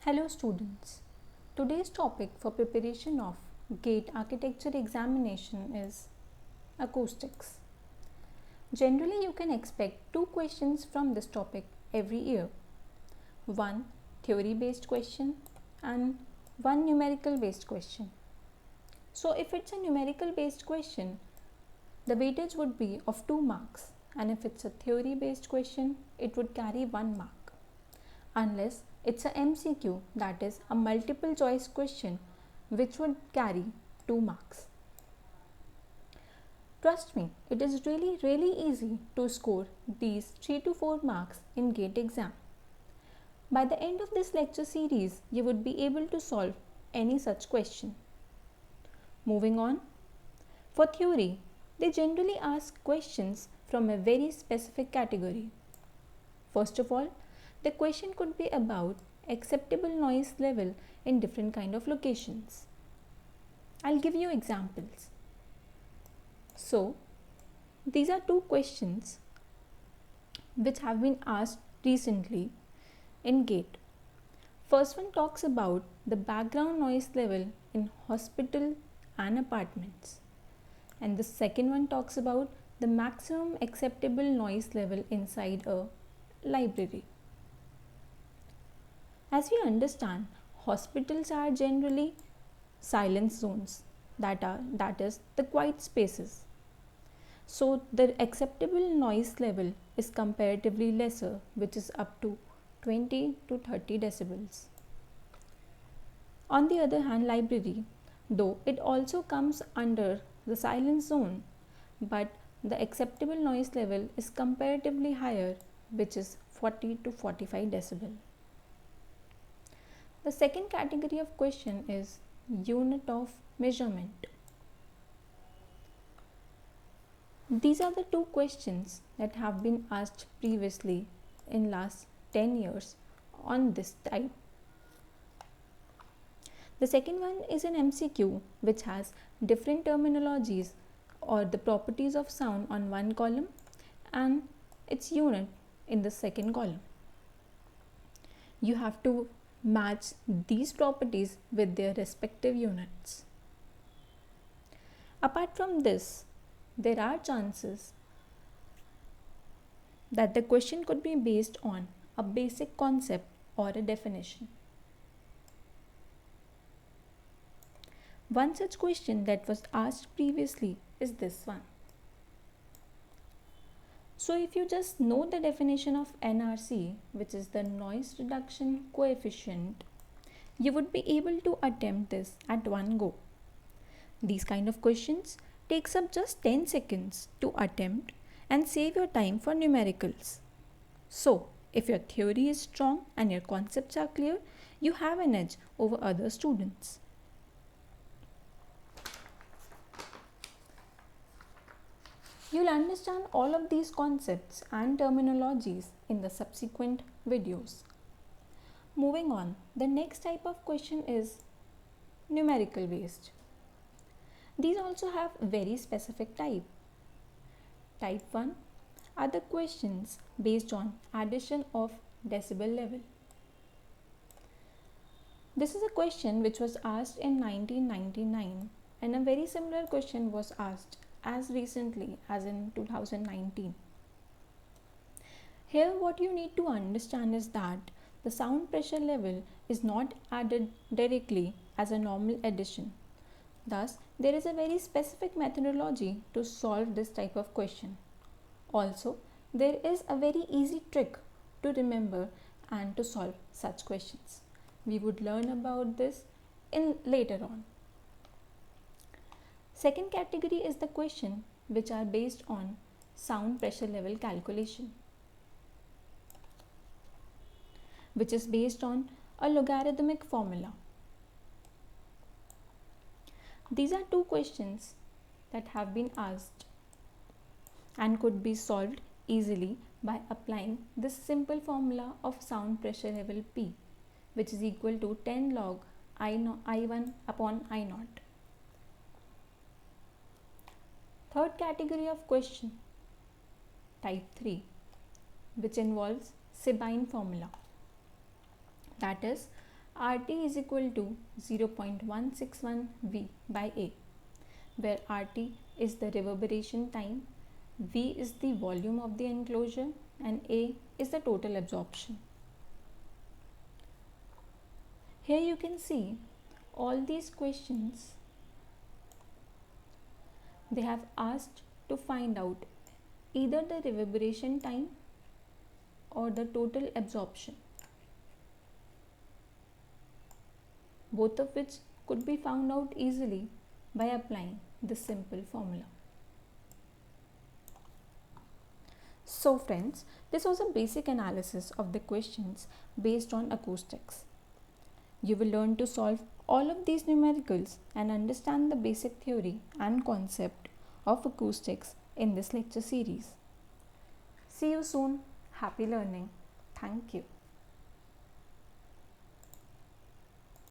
Hello students. Today's topic for preparation of GATE architecture examination is acoustics. Generally you can expect two questions from this topic every year. One theory based question and one numerical based question. So if it's a numerical based question, the weightage would be of 2 marks, and if it's a theory based question, it would carry 1 mark. Unless it's a MCQ, that is a multiple choice question, which would carry 2 marks. Trust me, it is really easy to score these 3 to 4 marks in GATE exam. By the end of this lecture series, you would be able to solve any such question. Moving on, for theory, they generally ask questions from a very specific category. First of all, the question could be about acceptable noise level in different kind of locations. I'll give you examples. So, these are two questions which have been asked recently in GATE. First one talks about the background noise level in hospital and apartments. And the second one talks about the maximum acceptable noise level inside a library. As we understand, hospitals are generally silence zones, that is the quiet spaces. So the acceptable noise level is comparatively lesser, which is up to 20 to 30 decibels. On the other hand, library, though it also comes under the silence zone, but the acceptable noise level is comparatively higher, which is 40 to 45 decibel. The second category of question is unit of measurement. These are the two questions that have been asked previously in last 10 years on this type. The second one is an MCQ which has different terminologies or the properties of sound on one column and its unit in the second column. You have to match these properties with their respective units. Apart from this, there are chances that the question could be based on a basic concept or a definition. One such question that was asked previously is this one. So if you just know the definition of NRC, which is the noise reduction coefficient, you would be able to attempt this at one go. These kind of questions takes up just 10 seconds to attempt and save your time for numericals. So if your theory is strong and your concepts are clear, you have an edge over other students. You'll understand all of these concepts and terminologies in the subsequent videos. Moving on, the next type of question is numerical based. These also have very specific type. Type 1 are the questions based on addition of decibel level. This is a question which was asked in 1999 and a very similar question was asked as recently as in 2019. Here what you need to understand is that the sound pressure level is not added directly as a normal addition. Thus, there is a very specific methodology to solve this type of question. Also, there is a very easy trick to remember and to solve such questions. We would learn about this in later on. Second category is the question which are based on sound pressure level calculation, which is based on a logarithmic formula. These are two questions that have been asked and could be solved easily by applying this simple formula of sound pressure level P, which is equal to 10 log I1 upon I0. Third category of question, type 3, which involves Sabine formula. That is, RT is equal to 0.161 V by A, where RT is the reverberation time, V is the volume of the enclosure, and A is the total absorption. Here you can see all these questions, they have asked to find out either the reverberation time or the total absorption, both of which could be found out easily by applying this simple formula. So friends, this was a basic analysis of the questions based on acoustics. You will learn to solve all of these numericals and understand the basic theory and concept of acoustics in this lecture series. See you soon. Happy learning. Thank you.